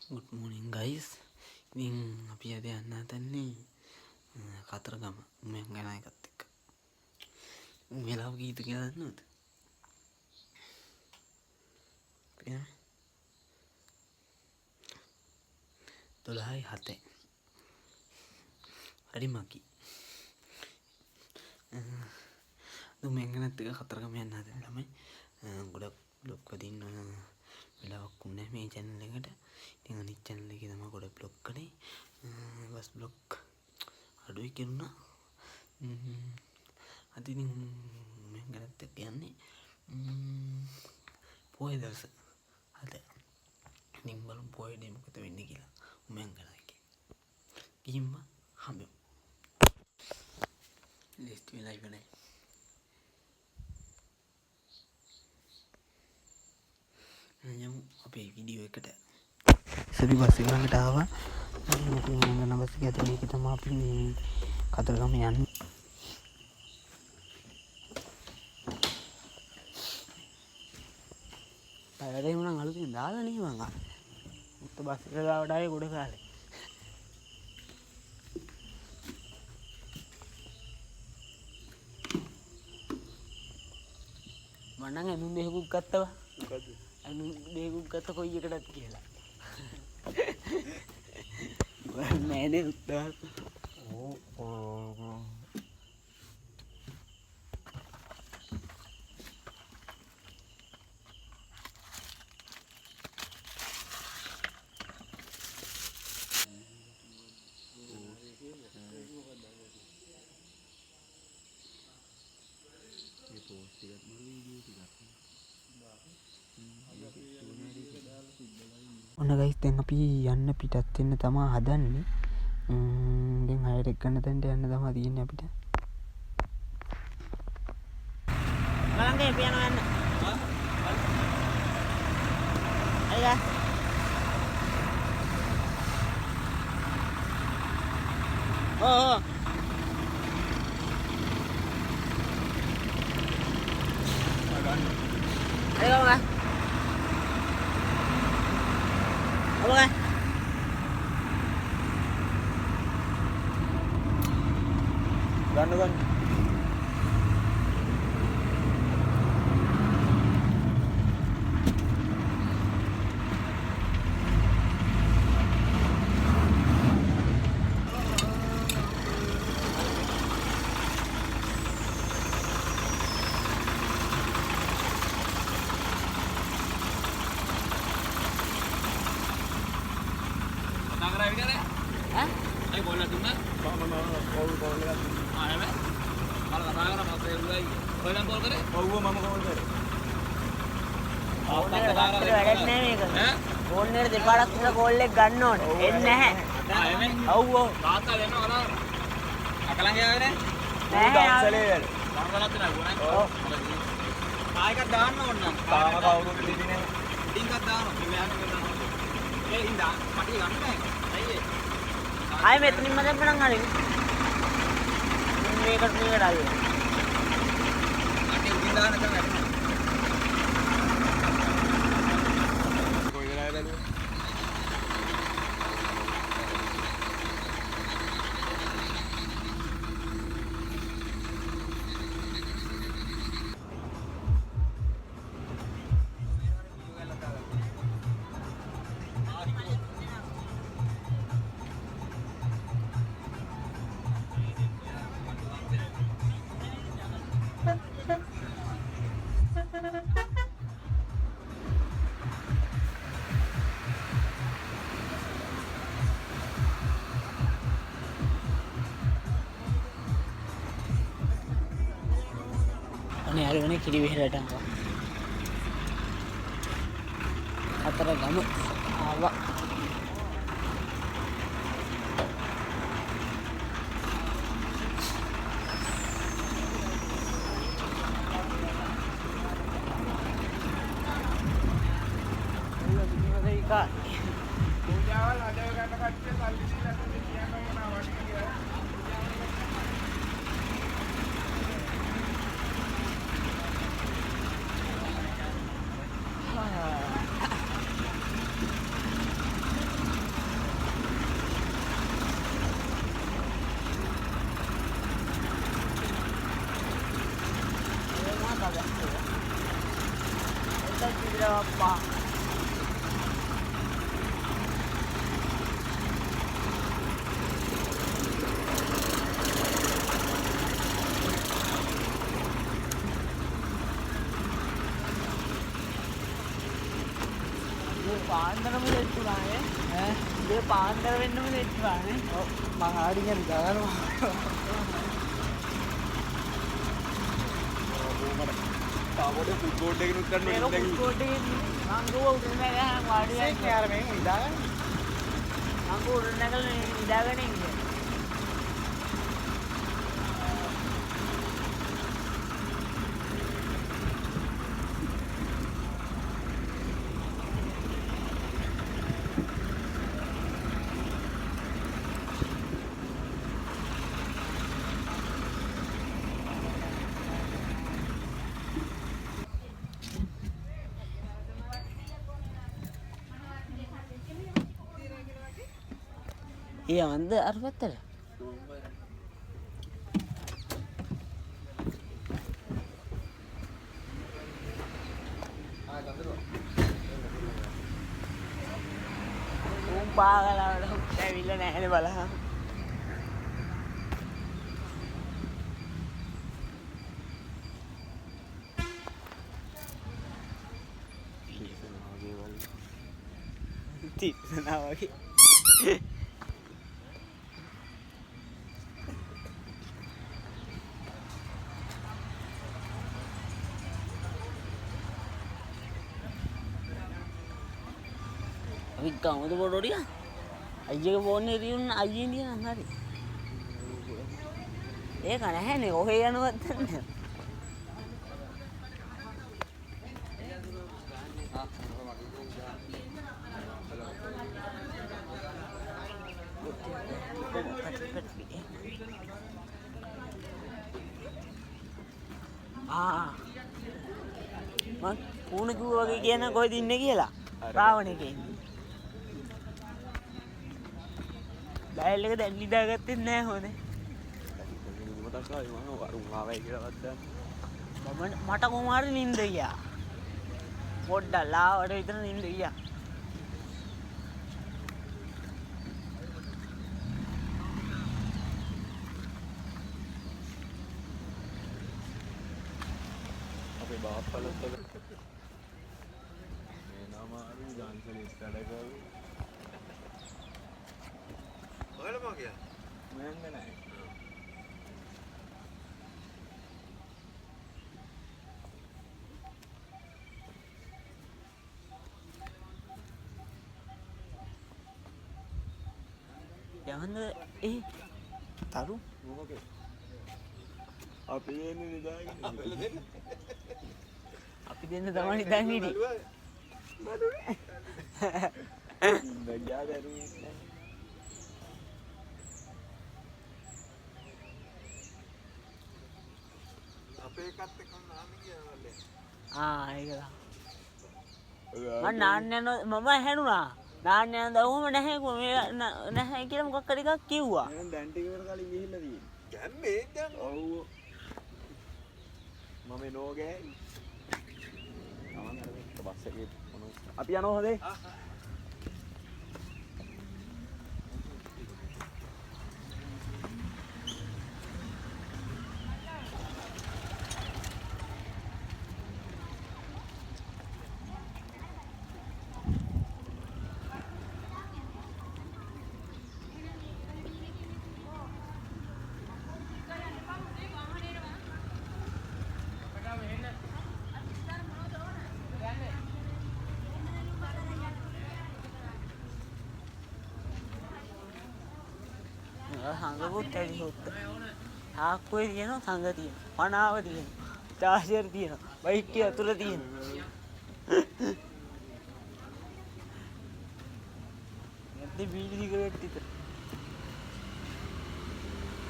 Good morning guys. ඉතින් අපි අද යන්න හදන්නේ කතරගම මම ගැන එකත් එක්ක. වෙලාව කීයද කියලා දන්නවද? 12:07. හරි මකි. මම ගැනත් එක කතරගම යන්න හදන්නේ ළමයි. ගොඩක් බ්ලොග් වදින්න වෙලාවක් උන්නේ මේ channel එකට. ඉතින් අනිත් channel එකේ තමයි ගොඩක් බ්ලොග් කළේ. බස් බ්ලොග් අඩුයි කියනවා. අද ඉතින් මම ගැනත් එක්ක යන්නේ පොය දවස. අද ඉතින් බලමු පොයේදී මොකද වෙන්නේ කියලා. මම ගැන ගිහින්ම හම්බෙමු. ලිස්ට් වෙලා ඉවරයි. යමු අපේ වීඩියෝ එකට. සබි බස් එක ළඟට ආවා. මම බස් එක ඇතුලේ ඒක තමයි අපි මේ කතරගම යන්නේ. ටයරේ මොනං අලුතින් දාලා නේ මං ආ. මුත් බස් එක ගාවට ආවේ ගොඩ කාලේ. මම නම් එනුන් දෙකකුත් ගත්තා. මොකද? එනුන් දෙකකුත් ගත්ත කොයි එකටද කියලා. නෑ නේ උත්තරා. ඕ. ඔන්න ගයිස් දැන් අපි යන්න පිටත් වෙන්න තමයි හදන්නේ. දැන් හයර් එක ගන්න තැනට යන්න තමයි තියෙන්නේ අපිට. බලංගේ පියනෝ යන්න. අයියා. ඕ. Ayo mga. Apa nga? Gano'n. ඕනේ දෙපාරක් විතර කෝල් එක ගන්න ඕනේ. එන්නේ නැහැ. ඔව් ඔව්. තාත්තා එනවා කතාව. අකලංගේ ආවේ නැහැ. දවසලේ වැඩ. දවසලත් නෑ. ඔව්. ආයෙත් දාන්න ඕන නම්. තාම කවුරුත් දෙන්නේ නැහැ. ටිකක් දානවා. මෙයාට දානවා. ඒ ඉඳා මටි ගන්න නැහැ. අයියේ. ආයෙ මෙතනින්ම දැම්මනම් හරියි. මේකට ආවේ. මටි උදින් දාන්න තමයි. අනේ කිරි විහෙරට ආවා. කතරගම ආවා. පූජාවල් අද ගන්න කට්ටිය සල්ලි දීලා කියනවා මොනවා වගේ කියලා. Kita tidak apa. Dia pandan mu set banget. Dia pandan වෙන්නම set banget. මං ආඩියෙන් දානවා. තාමොඩ ෆුඩ් කෝට් එකකිනුත් ගන්න මේක ඕනේ. ෆුඩ් කෝට් එකේ මං ගෝ උඩ නැගලා වාඩිලා ඒක යාර මේක ඉඳාගන්න. මං ගෝ උඩ නැගලා ඉඳාගෙන ඉන්නේ. Iya, வந்து 60. පාගලාවට ඇවිල්ලා නැහැනේ බලහන්. තිස්සනා වගේ. අපි ගමද පොඩෝඩියා අයියගේ ෆෝන් එකේ තියෙන අයියෙන් දින නම් හරි ඒක නැහැනේ ඔහේ යනවත් නැහැ මං පුණු කිව්වා වගේ කියන කොහෙද ඉන්නේ කියලා රාවණේකේ ඉන්නේ ඩයල් එක දැන් ලිදාගත්තේ නැහැ හොනේ මතක් ආවේ මම වරුන් ආවයි කියලාවත් දැන් මට කොහොම හරි නිින්ද ගියා පොඩ්ඩක් ලාවට විතර නිින්ද ගියා අපේ බාප්පලත් එක මේ නම අරු ජාන්සලි ස්ටඩකව ඔයාලා මෝ ගියා මම නැහැ යවන්න තරු මොකද අපි දෙන්නේ නිදාගෙන අපි දෙන්න තමයි නිදාගෙන හිටියේ නගියා දරුවේ අපේ එකත් එක්ක නාන්න කියනවලේ ඒකලා මම නාන්න යනවා මම ඇහැණුණා නාන්න යනද ඔහොම නැහැ නැහැ කියලා මොකක් හරි එකක් කිව්වා මම දැන් ටික ඉවර කලින් ගිහිල්ලා තියෙන්නේ දැන් මේ දැන් ඔව් මම නෝ ගෑයි තමන් අර බස් එකේ අපි යනවා හොඳේ සංගකුත් ඇති හොත්ත ආක්කුවේ තියෙනවා සංග තියෙනවා පනාව තියෙනවා චාර්ජර් තියෙනවා බයික් එක ඇතුළ තියෙනවා නැත්නම් බීඩි සිගරට් විතර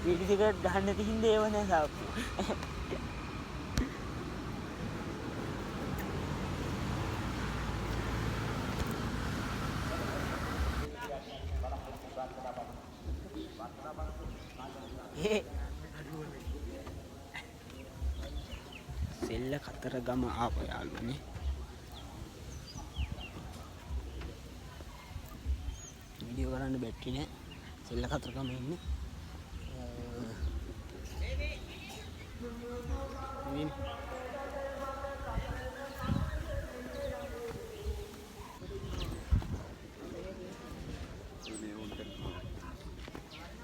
බීඩි සිගරට් ගන්න නැති හින්දා ඒව නෑ සාප්පු සෙල්ල කතර ගම ආපු යාළුවනේ වීඩියෝ කරන්න බැටරි නෑ. සෙල්ල කතරගම ඉන්නේ.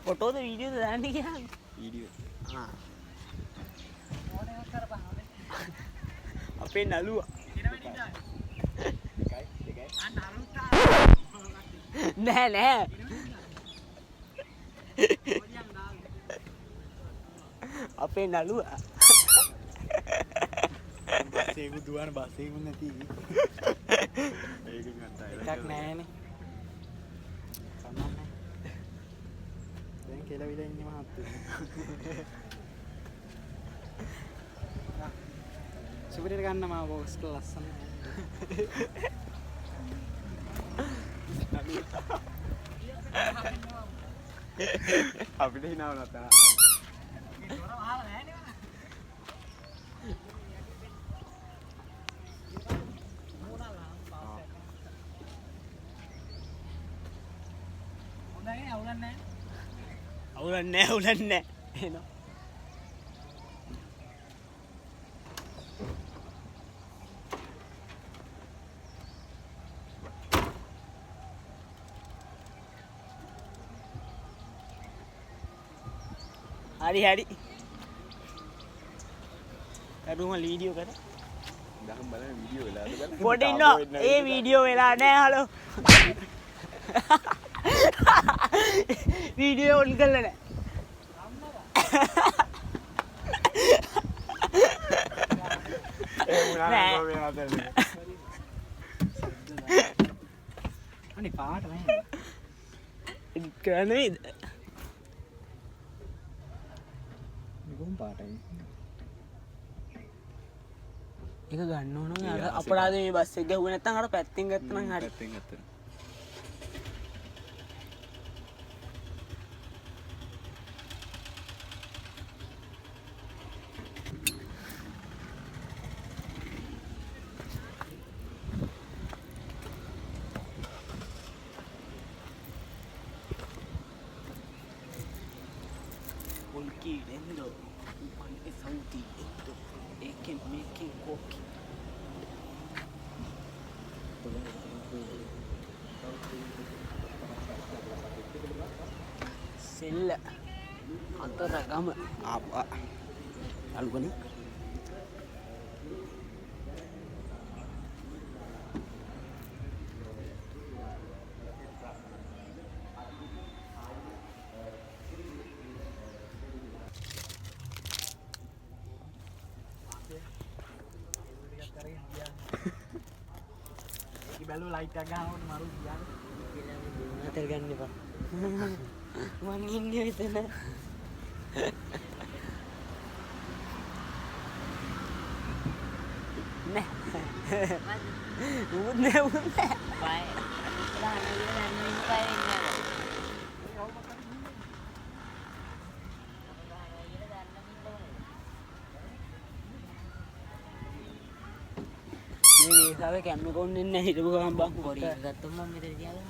ෆොටෝද වීඩියෝද දාන්න කියන්නේ? වීඩියෝ. ආ. අපේ නළුවා. නෑ නෑ. අපේ නළුවා. බස්සේක දුවන බස්සේක නැති. ඒක ගන්නයි. එකක් නෑනේ. සම්මන්නේ. දැන් කෙලවිලා ඉන්නේ මහත්තයෝ. සුපිරියට ගන්න මා බොක්ස් එක ලස්සන. අපිට හිනාව නැතා. අවුලන්නේ එනවා. හරි කරුම වීඩියෝ කර දහම් බලන වීඩියෝ වෙලාද බලන්න පොඩි ඉන්නවා ඒ වීඩියෝ වෙලා නෑ හලෝ වීඩියෝ ඔන් කරලා නෑ අනේ පාට නෑ කරන්නේ නිකුම් පාටයි ඒක ගන්න ඕන අර අපරාධ මේ බස් එක ගහුවේ නැත්නම් අර පැත්තෙන් ගත්තනම් හරි පැත්තෙන් ගත්තා Olquirendo, Saudito, que me equivoque. Sel, atau ragam apa? Algo ni? Balu light agak awal maru dia. Tergan ni pak. Mangin dia itu na. Neh. Udah. Baik. Dah ni baik. Ini sabe que me con nene y luego van bajo por ahí. Gato mami del día de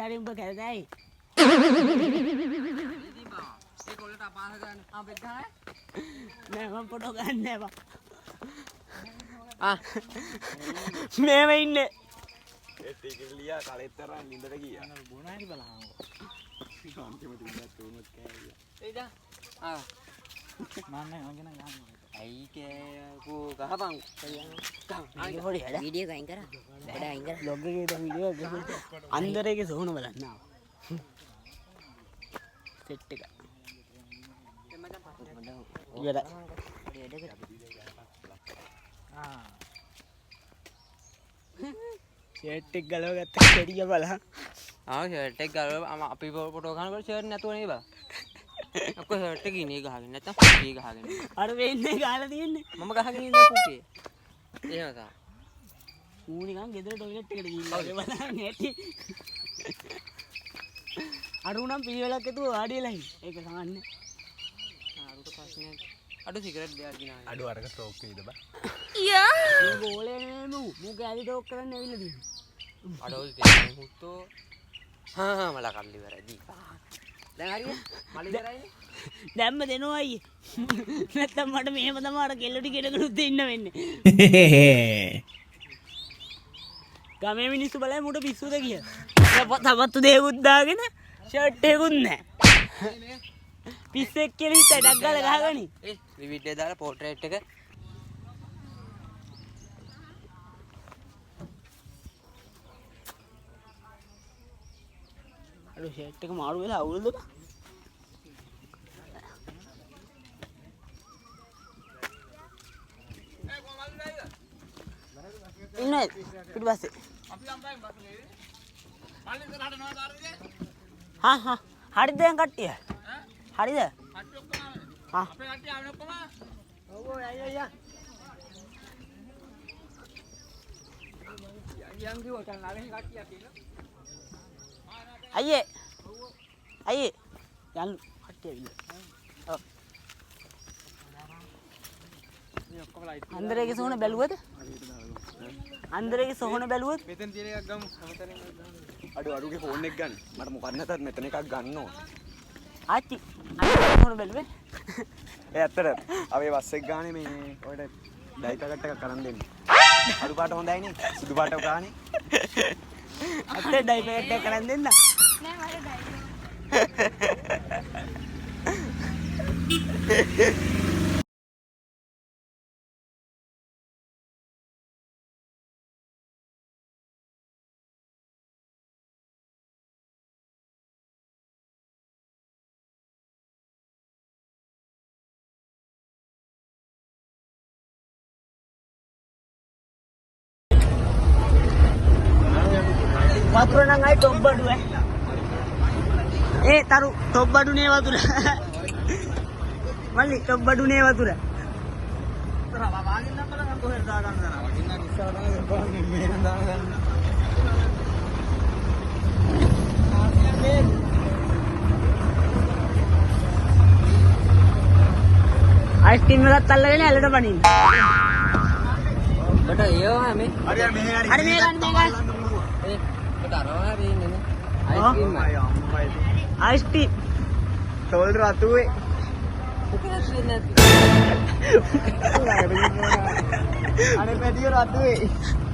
hari umpah kaya day. Memang foto kan ne pak. Ah, memang ini. Lihat kali terang linda lagi ya. Bona ini balang. Sampai mati udah turun kayak. Tidak. Ah. Mana yang lagi nang? Ai kayak aku kahapang. Video हो रहा है video का anchor बड़ा anchor लोग के तो video अंदर के जोन वाला ना सेट का ये दा हां सेट गलो गत्ते केडिया वाला हां सेट गलो අපි ෆොටෝ ගන්නකොට ෂර්ට් නැතුව නේ බා අක්ක ෂර්ට් එක ඉන්නේ ගහගෙන නැත්තම් පුකේ ගහගෙන අර වෙන්නේ ගහලා තියෙන්නේ මම ගහගෙන ඉන්නේ පුකේ එහෙම තමයි ඌ නිකන් ගෙදර ටොයිලට් එකට ගිහිල්ලා බලන්න ඇටි අඩු නම් පිළිවෙලක් ඇතුව වාඩි වෙලා ඉන්න. ඒක සමන්නේ. අඩුට ප්‍රශ්නයක්. අඩු සිගරට් දෙයක් ගිනා. අඩු අරක ස්ටෝක් වේද බා. යා. මේ ගෝලේ නෙමු. මූ කැලි ටෝක් කරන්න ඇවිල්ලා තියෙනවා. අඩෝල් දෙන්නේ මුත්තෝ. හා මල කල්ලි ඉවරයි. දැන් හරියට මල ඉවරයිනේ. දැම්ම දෙනවා අයියේ. නැත්තම් මට මෙහෙම තමයි අර කෙල්ල ටික ඉඳගෙනුත් ඉන්න වෙන්නේ. ගමේ මිනිස්සු බලයි මුට පිස්සුද කියලා. තපත්තු දෙකුත් දාගෙන ෂර්ට් එකකුත් නැහැ. පිස්සෙක් කියලා හිතයි ඩක් ගාලා ගහගනි. ඒ විවිඩ් එක දාලා පෝට්‍රේට් එක. අර ෂර්ට් එක මාරු වෙලා අවුලද බා? ඉන්නේ පිටිපස්සේ. අපි අම්බයෙන් බස්සේ. මල්ලි කරහට නෝ දාරේ. හා හරිද දැන් කට්ටිය? හරිද? කට්ටිය ඔක්කොම ආවේ. අපේ කට්ටිය ආවේ ඔක්කොම. ඔව් අයියා. යම් කිව්වා දැන් ආවේ කට්ටියක් ඉන්න. අයියේ. අයියේ. යන් කට්ටිය ඉන්න. ඔව්. මේ ඔක්කොම ලයිට්. අන්දරේගේ සෝන බැලුවද? අන්දරේගේ සෝන බැලුවද? මෙතන තියෙන එකක් ගමු. අඩු අඩුගේ ෆෝන් එක ගන්න. මට මොකක් නැතත් මෙතන එකක් ගන්න ඕන. ආච්චි. අන්දරේගේ සෝන බැලුවේ? ඒ ඇත්තට අපි බස් එක ගානේ මේ ඔයාලට ඩයි පැකට් එකක් කරන් දෙන්න. අඩු පාට හොඳයි නේ. සුදු පාටව ගානේ. අත්තේ ඩයි පැකට් එකක් කරන් දෙන්න. නෑ මට ඩයි. වතුර නම් අයි ටොප් බඩු ඒ තරු ටොප් බඩු නේ වතුර මල්ලි ටොප් බඩු නේ වතුර වාගින්න අපල නම් කොහෙද දා ගන්න දා වගින්න ඉස්සර තමයි කොහොමද මේ නම් දාන ගන්න අයිස්ක්‍රීම් එකත් අල්ලගෙන ඇලට බනින්න බට ඒවා මේ හරි මේ ගන්න ඒ තරවා වෙන්නේ නේ අයිස්ක්‍රීම් තෝල් රතුවේ මොකද වෙන්නේ අනේ පැටිය රතුවේ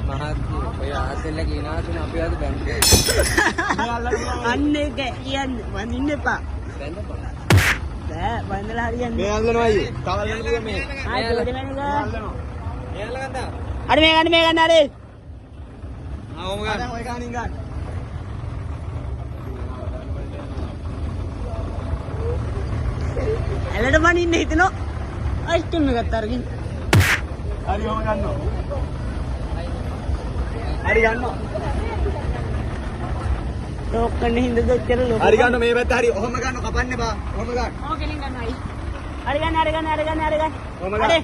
මහත්ය ඔය ආසෙල්ල කියනවා තුන අපි ආද බැංකුවේ අන්න ඒක කියන්නේ වඳින්න එපා බැඳපන් බෑ වඳලා හරියන්නේ මේ අල්ලනවා අයියේ තව අල්ලන්න පුළුවන් මේ ආ දෙවෙනි ගන්න අල්ලනවා මේ අල්ල ගන්නවා අර මේ ගන්න අර ආ ඔම ගන්න ඔය ගානින් ගන්න ඇලට බනින්න හිතනෝ අයිස්ක්‍රීම් එකත් අරගෙන හරි ඔම ගන්නවා හරි ගන්නවා ටෝක් කරන්න හින්දාද ඔච්චර ලොකු හරි ගන්න මේ පැත්ත හරි ඔහම ගන්න කපන්න බා ඔහම ගන්න ඔහම කෙලින් ගන්නවා අයි හරි ගන්න ඔහම ගන්න හරි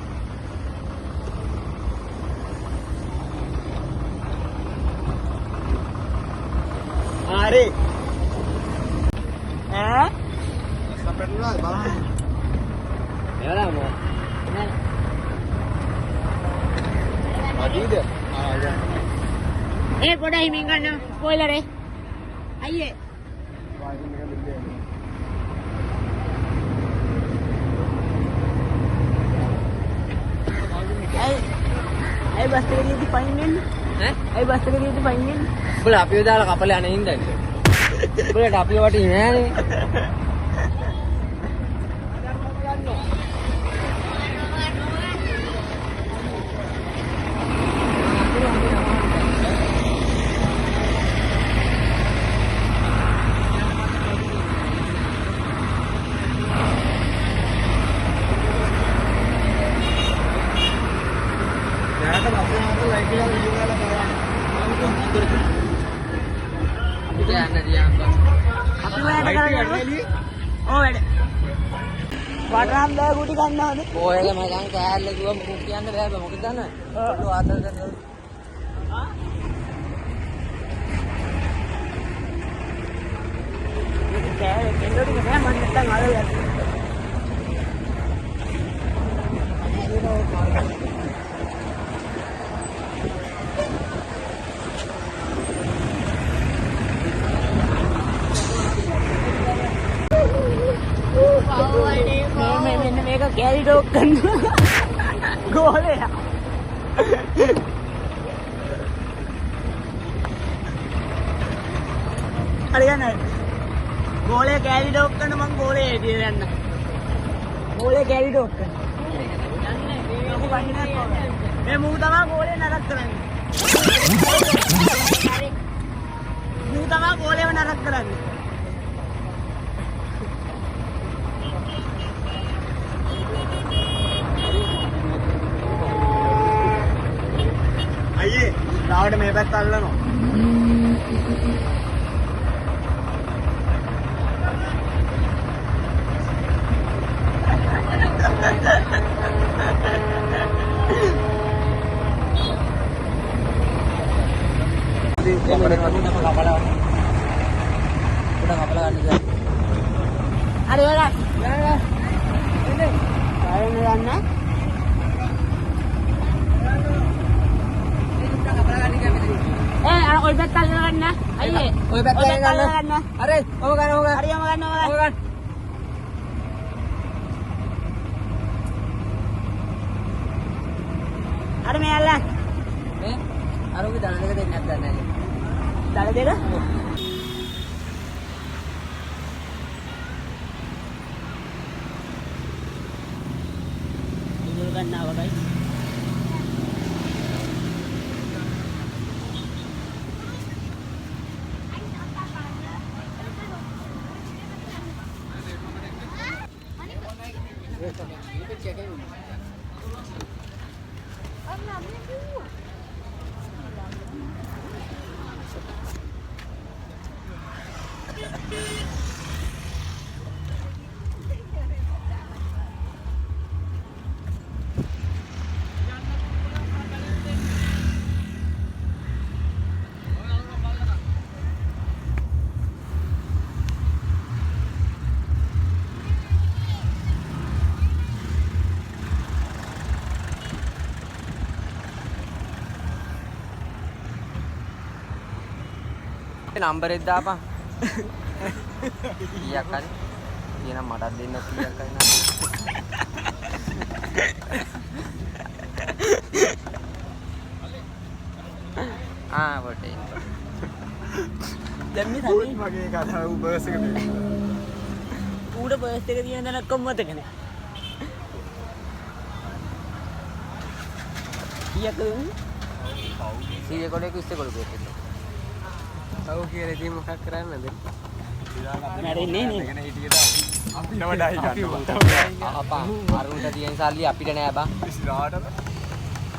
හරි ඈ සපෙන්ලා බලන්න එයාලා මොකද අදීද ඒ පොඩ හිමින් ගන්න ස්පොයිලර් ඒ අයියේ අය බස් එකේදී පයින් වෙන්නේ ඈ අය බස් එකේදී පයින් වෙන්නේ උඹලා අපිව දාලා කපල යන හින්දා උඹලට අපිව වටින්නේ නෑනේ වටරම් බෑ කුටි ගන්නවද? ඔයලා මචං කෑල්ල කිව්වම කුටි කියන්න බෑ මොකද දන්නවද? ඔය ආතල් කරනවා. ආ? කරනවා. ගෝලයා. හරියන්නේ. ගෝලයා කැලි ඩොක් කරන මං ගෝලේ එදින යන්න. ගෝලයා කැලි ඩොක් කරන. මේ මූ තමයි ගෝලේ නරක කරන්නේ. මූ තමයි ගෝලේව නරක කරන්නේ. අයියේ තාවට මේ පැත්ත අල්ලනවා. Ada orang. Ini. Saya nanya. Oi betal na. Aye. Oi betal na. Are, ogan. Are ogan. Are me alla. Aru ki dana deka dennak danna. Dana deka? Dulu kan nawa guys. Number एक दापा iya kan ini nama dadin nak iya kan betul demi tadi pakai kata bus ke dia udah bus ke dia nak kemat kan iya kan sih kalau aku istri kalau betul tahu kira dia muka keren nanti. Nari ini. Api nama dah ikan. Apa? Arun tadi yang sali api dan apa? Istirahat.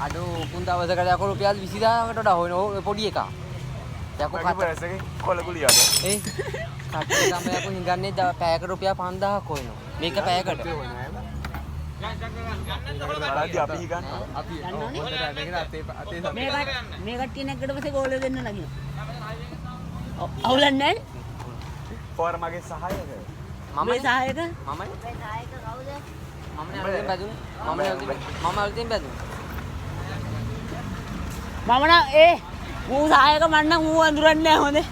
Aduh, punta bahasa kerja aku rupiah bisi dah kita dah hono podi eka. Ya aku kata. Berapa sih? Kalau aku lihat. Kata sampai aku hingga ni dah pakai rupiah 5,000 aku hono. Mereka pakai ada. Lagi api kan? Api. Mereka kini kita masih golek dengan lagi. අවුලක් නැහැ පොර මගේ සහායක මම සහායක මමයි සහායක කවුද මමනේ අලුතෙන් බැදුනේ මම අලුතෙන් බැදුනේ මම නම් මූ සහායක මන්න නම් මූ අඳුරන්නේ නැහැ හොඳේ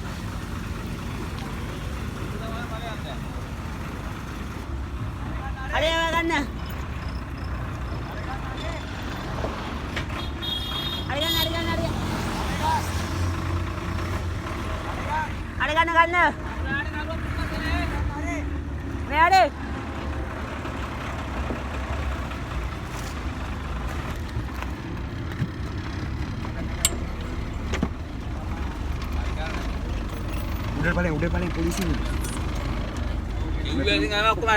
අරේ ගන්න Gana. Ni ada. Udah paling polisi ni.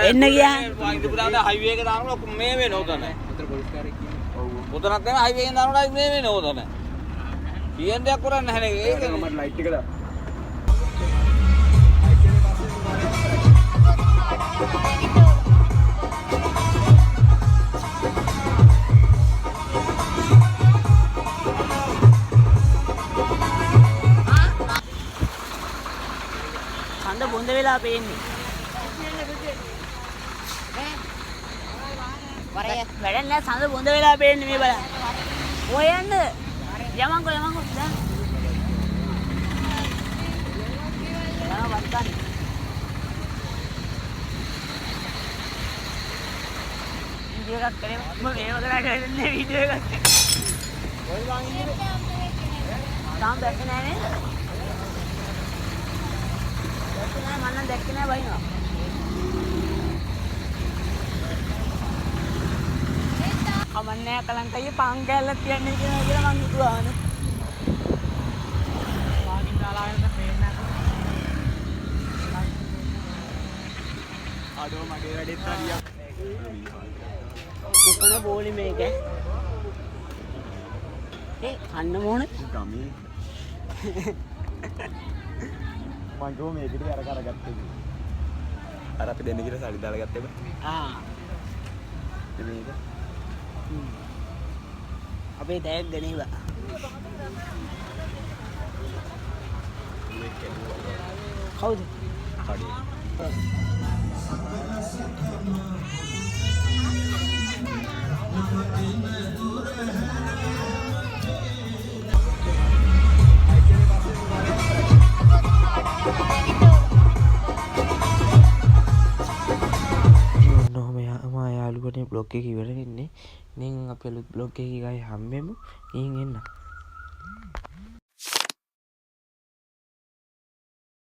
එන්න ගියා. වයින්ද පුතාට හයිවේ එක දානකොට ඔක්කොම මේ වෙන උතන. උතර පොලිස් කාර්යයක් ඉන්නේ. ඔව්. උතනක් තමයි හයිවේ එකෙන් දානකොට මේ වෙන උතන. කියන දෙයක් කරන්නේ නැහැ නේ. ඒක මට ලයිට් එක දාන්න. හඳ බොඳ වෙලා පේන්නේ. වැඩක් නෑ සඳ බොඳ වෙලා පේන්නේ මේ බලන්න. ඔය යන්න. යමන්කෝ දැන්. යනවා වත්තන්. ඉතින් එකක් කරේ මම මේව කරා කරන්නේ වීඩියෝ එකක් ඔය ගාන ඉන්නේ තාම දැක්කේ නැහැ නේද දැක්කේ නැහැ මම නම් දැක්කේ නැහැ බයිනවා කමන්නේ කලංකයේ පාන් කැල්ලක් තියන්නේ කියලා මං හිතුවානේ වාගින් දාලා ආයෙත් පේන්න අඩෝ මගේ වැඩෙත් හරියක් උකන බෝලි මේක ඒ කන්න මොන ගමේ මං ගෝ මේකට අර කරගත්තේ අර අපි දෙන්න කියලා සල්ලි දාලා ගත්තේ බා මේක අපේ දැයක් ගනේවා කවුද කඩේ යාළුවනේ බ්ලොග් එක ඉවර වෙන්නේ. ඉතින් අපි අලුත් බ්ලොග් එකක ගායි හම්බෙමු. ඉතින් එන්න.